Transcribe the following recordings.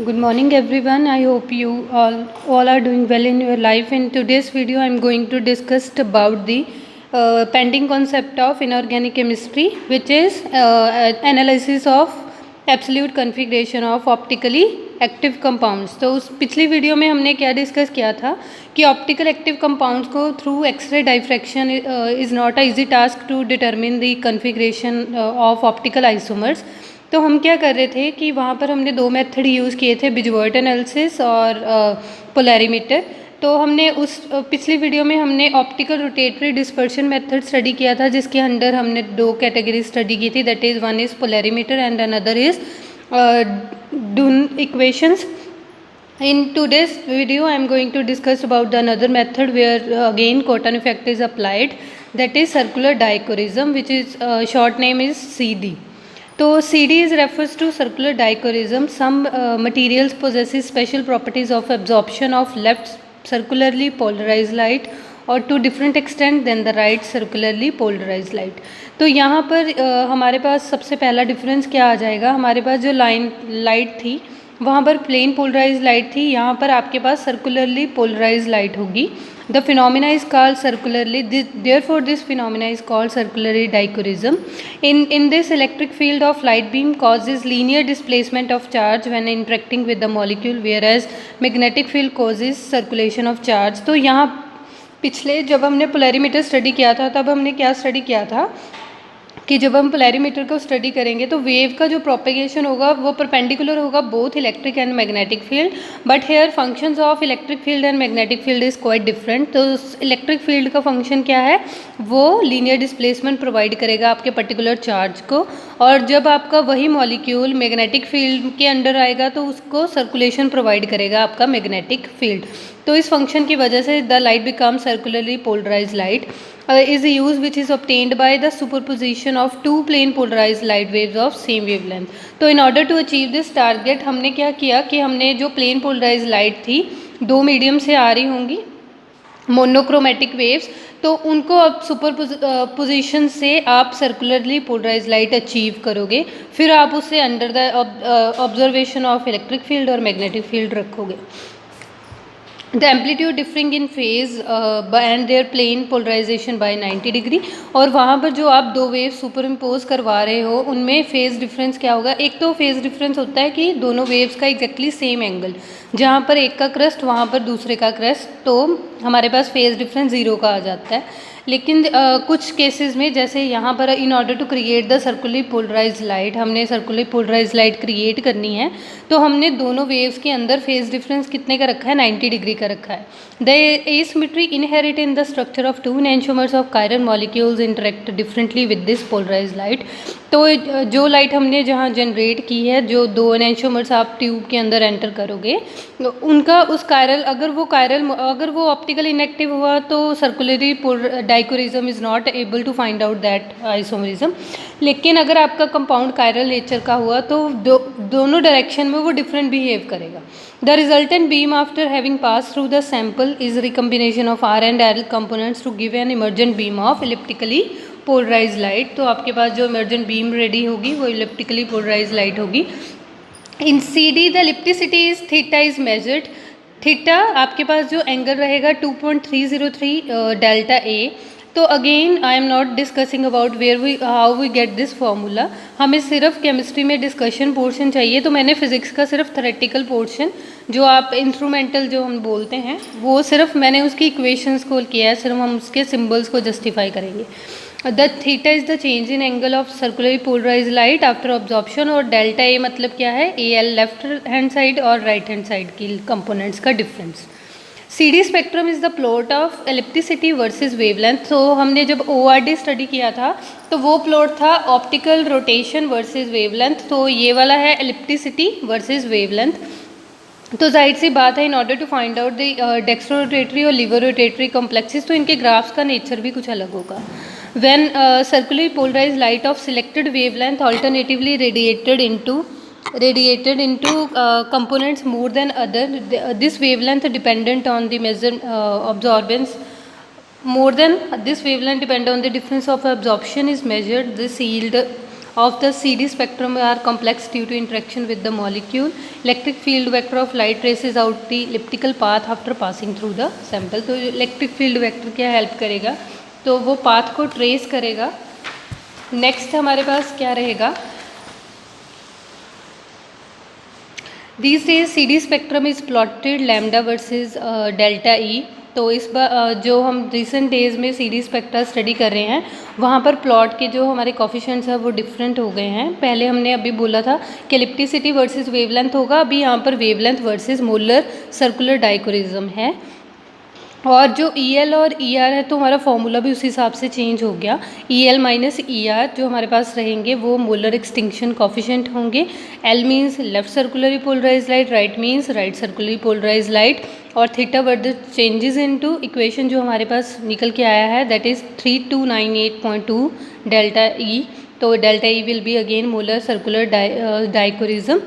Good morning everyone. I hope you all are doing well in your life. In today's video I am going to discuss about the pending concept of inorganic chemistry, which is analysis of absolute configuration of optically active compounds. तो उस पिछली video में हमने क्या discuss किया था कि optical active compounds को through X ray diffraction is not a easy task to determine the configuration of optical isomers. तो हम क्या कर रहे थे कि वहाँ पर हमने दो मेथड यूज़ किए थे, बिजवर्ट एनालिसिस और पोलैरीमीटर। तो हमने उस पिछली वीडियो में हमने optical rotatory dispersion method study किया था, जिसके अंडर हमने दो कैटेगरी स्टडी की थी, that is one is polarimeter and another is Dunn equations. In today's video I am going to discuss about the another method where again Cotton effect is applied, that is circular dichorism, which is short name is CD. So CD is refers to circular dichorism. Some materials possesses special properties of absorption of left circularly polarized light और to different extent than the right circularly polarise light. तो यहाँ पर हमारे पास सबसे पहला difference क्या आ जाएगा, हमारे पास जो लाइट थी वहाँ पर प्लेन पोलराइज लाइट थी, यहाँ पर आपके पास सर्कुलरली पोलराइज लाइट होगी। The phenomena is called circularly, therefore this phenomena is called circularly dichroism. In this electric field of light beam causes linear displacement of charge when interacting with the molecule, whereas magnetic field causes circulation of charge। तो यहाँ पिछले जब हमने polarimeter study किया था तब हमने क्या स्टडी किया था कि जब हम पोलैरीमीटर को स्टडी करेंगे तो वेव का जो प्रोपेगेशन होगा वो परपेंडिकुलर होगा both electric and magnetic field, but here functions of electric field and magnetic field is quite different. तो इलेक्ट्रिक फील्ड का फंक्शन क्या है, वो लीनियर डिस्प्लेसमेंट प्रोवाइड करेगा आपके पर्टिकुलर चार्ज को, और जब आपका वही मॉलिक्यूल मैग्नेटिक फील्ड के अंडर आएगा तो उसको सर्कुलेशन प्रोवाइड करेगा आपका मैग्नेटिक फील्ड। तो इस फंक्शन की वजह से the light become circularly polarise light is a use which is obtained by the superposition of two plane polarized light waves of same wavelength। तो in order to achieve this target हमने क्या किया कि हमने जो प्लेन पोलराइज लाइट थी दो medium से आ रही होंगी मोनोक्रोमेटिक वेव्स, तो उनको अब सुपर पोजिशन से आप सर्कुलरली पोलराइज लाइट अचीव करोगे, फिर आप उसे under the observation of electric field और मैग्नेटिक फील्ड रखोगे। The amplitude differing in phase and their plane polarization by 90 degree. और वहाँ पर जो आप दो वेव सुपर इम्पोज करवा रहे हो उनमें फेज़ डिफरेंस क्या होगा, एक तो फेज़ डिफरेंस होता है कि दोनों वेव्स का एग्जैक्टली सेम एंगल, जहाँ पर एक का क्रस्ट वहाँ पर दूसरे का क्रस्ट, तो हमारे पास फेज़ डिफरेंस ज़ीरो का आ जाता है। लेकिन कुछ केसेस में जैसे यहाँ पर in order to create the circularly polarise light, हमने सर्कुलरली पोलराइज लाइट क्रिएट करनी है, तो हमने दोनों वेव्स के अंदर फेज डिफरेंस कितने का रखा है, 90 डिग्री का रखा है। The asymmetry inherit in the structure of two enantiomers of chiral molecules interact differently with this polarise light. तो जो लाइट हमने जहाँ जनरेट की है, जो दो एनैंटियोमर्स आप ट्यूब के अंदर एंटर करोगे, उनका उस कायरल अगर वो ऑप्टिकल इनएक्टिव हुआ तो circularly dichroism is not able to find out that isomerism. लेकिन अगर आपका कंपाउंड कायरल नेचर का हुआ तो दोनों डायरेक्शन में वो डिफरेंट बिहेव करेगा। The resultant beam after having pass through the sample is recombination of R and L components to give an emergent beam of elliptically polarise light. तो आपके पास जो इमर्जेंट बीम रेडी होगी वो इलिप्टिकली polarise light होगी। In C D the ellipticity is theta is measured. Theta आपके पास जो एंगल रहेगा 2.303 डेल्टा ए। तो again I am not discussing about how we get this formula, हमें सिर्फ केमिस्ट्री में डिस्कशन पोर्शन चाहिए, तो मैंने फिजिक्स का सिर्फ थेरेटिकल पोर्शन जो आप इंस्ट्रूमेंटल जो हम बोलते हैं वो सिर्फ मैंने उसकी इक्वेशंस को किया है, सिर्फ हम उसके सिम्बल्स को जस्टिफाई करेंगे। The theta is the change in angle of circularly polarise light after absorption, और डेल्टा ए मतलब क्या है, A L left hand side और राइट हैंड साइड की कंपोनेंट्स का difference. C D spectrum is the plot of ellipticity versus wavelength. तो हमने जब ORD स्टडी किया था तो वो प्लॉट था ऑप्टिकल रोटेशन वर्सेस वेवलेंथ, तो ये वाला है इलिप्टिसिटी वर्सेस वेवलेंथ। तो जाहिर सी बात है, in order to find out the dextro rotatory और लिवर रोटेटरी कॉम्प्लेक्सेस, तो इनके ग्राफ्स का नेचर भी कुछ अलग होगा। When circularly polarized light of selected wavelength alternatively radiated into components more than other, this wavelength dependent on the absorbance more than this wavelength dependent on the difference of absorption is measured. This yield of the CD spectrum are complex due to interaction with the molecule. Electric field vector of light traces out the elliptical path after passing through the sample. तो electric field vector क्या help करेगा, तो वो path को trace करेगा. Next हमारे पास क्या रहेगा, These days CD spectrum is plotted lambda versus delta E. तो इस बार जो हम रिसेंट डेज में CD स्पेक्ट्रा स्टडी कर रहे हैं वहाँ पर प्लॉट के जो हमारे कोफिशिएंट्स हैं वो डिफरेंट हो गए हैं. पहले हमने अभी बोला था कि इलिप्टिसिटी वर्सेस वेवलेंथ होगा, अभी यहाँ पर वेवलेंथ वर्सेस मोलर सर्कुलर डाइकोरिज्म है. और जो EL और ER है तो हमारा फॉर्मूला भी उस हिसाब से चेंज हो गया. EL माइनस ER जो हमारे पास रहेंगे वो मोलर एक्सटिंक्शन कोफिशिएंट होंगे. L means left circularly polarise light, right means right circularly polarise light, और theta where the changes into equation जो हमारे पास निकल के आया है दैट इज़ 3298.2 डेल्टा E. तो delta E will be again molar circular dichroism.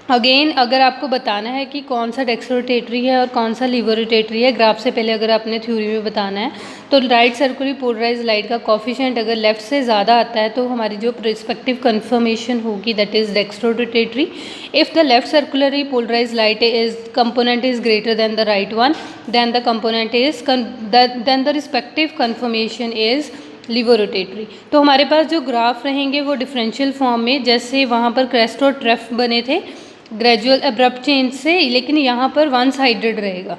Again अगर आपको बताना है कि कौन सा डेक्स्ट्रोरोटेटरी है और कौन सा लीवरोटेटरी है, ग्राफ से पहले अगर आपने थ्योरी में बताना है तो राइट सर्कुलरली पोलराइज लाइट का कोफिशिएंट अगर लेफ्ट से ज़्यादा आता है तो हमारी जो रिस्पेक्टिव कन्फर्मेशन होगी that is dextrorotatory. If the left circularly polarise light is component is greater than the right one then the component is then the respective conformation is levorotatory. तो हमारे पास जो ग्राफ रहेंगे वो डिफरेंशियल फॉर्म में, जैसे वहाँ पर क्रेस्ट और ट्रेफ बने थे ग्रेजुअल अब्रप्ट चेंज से, लेकिन यहाँ पर वन साइडेड रहेगा.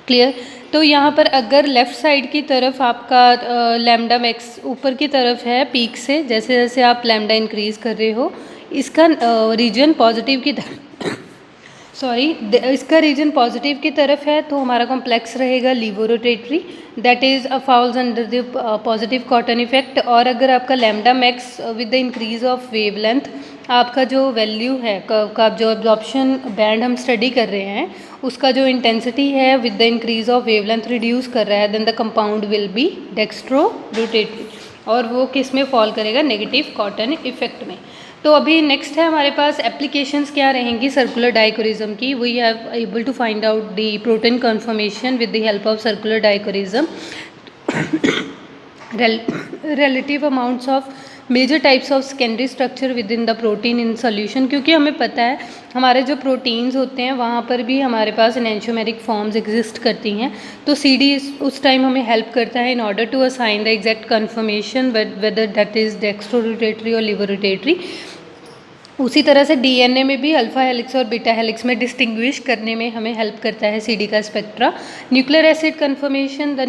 क्लियर. तो यहाँ पर अगर लेफ़्ट साइड की तरफ आपका लैम्डा मैक्स ऊपर की तरफ है पीक से, जैसे जैसे आप लैम्डा इंक्रीज़ कर रहे हो इसका रीजन पॉजिटिव की तरफ इसका रीजन पॉजिटिव की तरफ है तो हमारा कॉम्प्लेक्स रहेगा levorotatory that is falls under the positive Cotton effect. और अगर आपका lambda max with the increase of wavelength आपका जो वैल्यू है का जो एब्जॉर्प्शन बैंड हम स्टडी कर रहे हैं उसका जो इंटेंसिटी है with the increase of wavelength reduce कर रहा है then the compound will be dextrorotatory, और वो किस में फॉल करेगा, नेगेटिव कॉटन इफेक्ट में. तो अभी नेक्स्ट है हमारे पास एप्लीकेशंस क्या रहेंगी सर्कुलर डाइकोरिज्म की. We have able to find out the protein conformation with the help of circular dichroism. relative amounts of major types of secondary structure with in the protein in solution, क्योंकि हमें पता है हमारे जो proteins होते हैं वहाँ पर भी हमारे पास एनेंशियोमेरिक फॉर्म्स एग्जिस्ट करती हैं. तो CD उस टाइम हमें हेल्प करता है in order to assign the exact conformation whether that is dextrorotatory और लीवरोटेटरी. उसी तरह से DNA में भी अल्फा हेलिक्स और बीटा हेलिक्स में डिस्टिंग्विश करने में हमें हेल्प करता है CD का spectra. Nuclear acid conformation the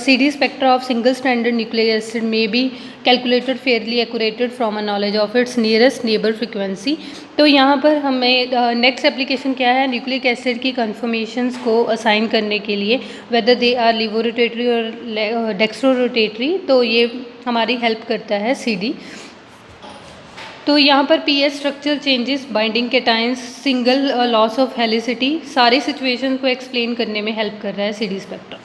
CD spectra of single standard nuclear acid में be calculated fairly accurated from a knowledge of its nearest neighbour frequency. तो यहाँ पर हमें नेक्स्ट एप्लीकेशन क्या है, न्यूक्लिक एसिड की कन्फर्मेशंस को असाइन करने के लिए वेदर दे आर लीवोरोटेटरी और डेक्स्ट्रोरोटेटरी, तो ये हमारी हेल्प करता है CD. तो यहाँ पर pH structure changes, binding cations, single loss of helicity, सारी सिचुएशन को एक्सप्लेन करने में हेल्प कर रहा है CD स्पेक्ट्रम.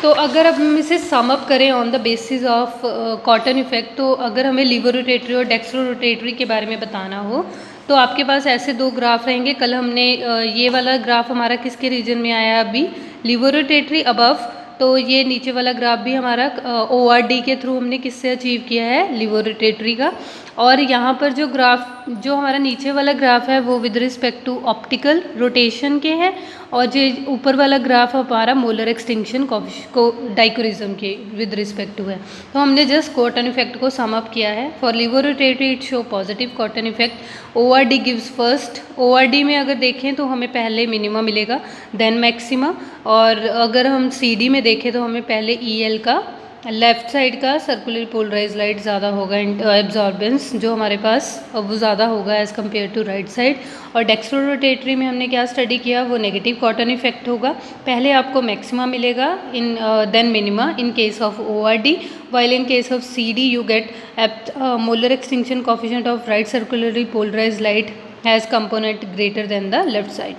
तो अगर अब हम इसे सम अप करें on the basis of cotton effect, तो अगर हमें लीवरोटेटरी और डेक्स्ट्रोरोटेटरी के बारे में बताना हो तो आपके पास ऐसे दो ग्राफ रहेंगे. कल हमने ये वाला ग्राफ हमारा किसके रीजन में आया, अभी लीवरोटेटरी अबव, तो ये नीचे वाला ग्राफ भी हमारा ORD के थ्रू हमने किससे अचीव किया है, लीवरोटेटरी का. और यहाँ पर जो ग्राफ जो हमारा नीचे वाला ग्राफ है वो with respect to optical rotation के है, और जो ऊपर वाला ग्राफ हमारा मोलर एक्सटिंक्शन को डाइकोरिज्म के विद रिस्पेक्ट टू है. तो हमने जस्ट कॉटन इफेक्ट को सम अप किया है. For levorotatory it show positive Cotton effect, ORD gives first. ORD में अगर देखें तो हमें पहले मिनिमा मिलेगा देन मैक्सिमा, और अगर हम CD में देखें तो हमें पहले EL का लेफ़्ट साइड का सर्कुलर पोलराइज लाइट ज़्यादा होगा, एब्जॉर्बेंस जो हमारे पास वो ज़्यादा होगा as compare to right side. और डेक्स्ट्रोरोटेटरी में हमने क्या स्टडी किया, वो नेगेटिव कॉटन इफेक्ट होगा, पहले आपको मैक्सिमा मिलेगा in then minima in case of ORD, while in case of CD you get molar extinction coefficient of right circularly polarized light has component greater than the left side.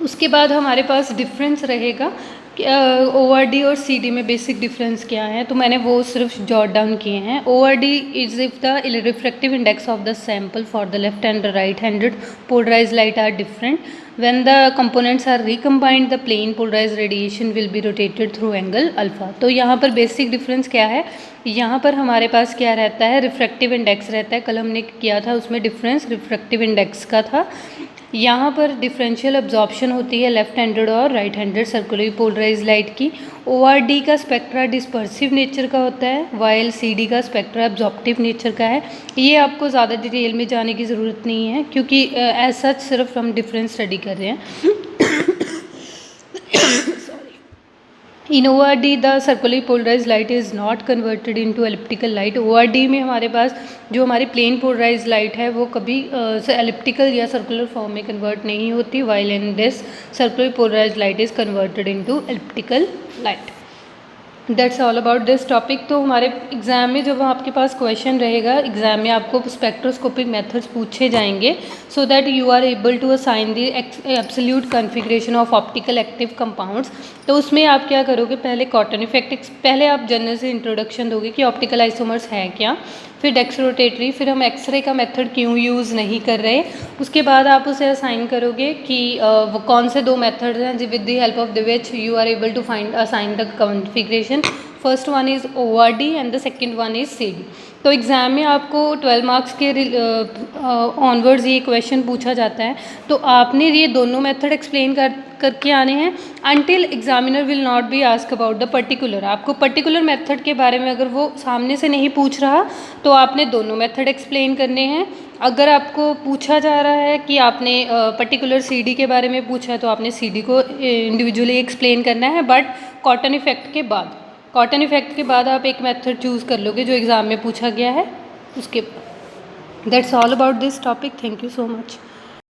उसके बाद हमारे पास difference रहेगा ORD और CD में basic difference क्या है, तो मैंने वो सिर्फ जॉट डाउन किए हैं. ORD is if the refractive index of the sample for the left and right handed polarized light are different. When the components are recombined, the plane polarized radiation will be rotated through angle alpha. तो यहाँ पर basic difference क्या है, यहाँ पर हमारे पास क्या रहता है, रिफ्रैक्टिव इंडेक्स रहता है. कल हमने किया था उसमें डिफरेंस रिफ्रैक्टिव इंडेक्स का था. यहाँ पर डिफरेंशियल अब्जॉर्प्शन होती है लेफ्ट हैंडेड और right handed circularly polarise light की. ORD का स्पेक्ट्रा डिस्पर्सिव नेचर का होता है, वाइल CD का स्पेक्ट्रा एब्जॉर्प्टिव नेचर का है. ये आपको ज़्यादा डिटेल में जाने की ज़रूरत नहीं है क्योंकि एज सच सिर्फ हम डिफरेंस स्टडी कर रहे हैं. In ORD the circularly polarized light is not converted into elliptical light. ORD में हमारे पास जो हमारी प्लेन पोलराइज लाइट है वो कभी एलिप्टिकल या सर्कुलर फॉर्म में कन्वर्ट नहीं होती, while in this circularly polarized light is converted into elliptical light. That's all about this topic. तो हमारे एग्ज़ाम में जब आपके पास क्वेश्चन रहेगा, एग्ज़ाम में आपको स्पेक्ट्रोस्कोपिक मेथड्स पूछे जाएंगे so that you are able to assign the absolute configuration of optical active compounds. तो उसमें आप क्या करोगे, पहले कॉटन इफेक्ट, पहले आप जनरल से इंट्रोडक्शन दोगे कि ऑप्टिकल आइसोमर्स है क्या, फिर डेक्सरोटेटरी, फिर हम एक्सरे का मेथड क्यों यूज़ नहीं कर रहे. उसके बाद आप उसे असाइन करोगे कि वो कौन से दो मेथड्स हैं with the help of the which you are able to find assign the configuration. First one is ORD and the second one is CD. तो एग्ज़ाम में आपको 12 मार्क्स के ऑनवर्ड्स ये क्वेश्चन पूछा जाता है, तो आपने ये दोनों मेथड एक्सप्लेन करके आने हैं. Until examiner will not be ask about the particular. आपको पर्टिकुलर मेथड के बारे में अगर वो सामने से नहीं पूछ रहा तो आपने दोनों मेथड एक्सप्लेन करने हैं. अगर आपको पूछा जा रहा है कि आपने पर्टिकुलर CD के बारे में पूछा है तो आपने CD को इंडिविजुअली एक्सप्लेन करना है, बट कॉटन इफेक्ट के बाद आप एक मेथड चूज़ कर लोगे जो एग्ज़ाम में पूछा गया है उसके. That's all about this topic. Thank you so much.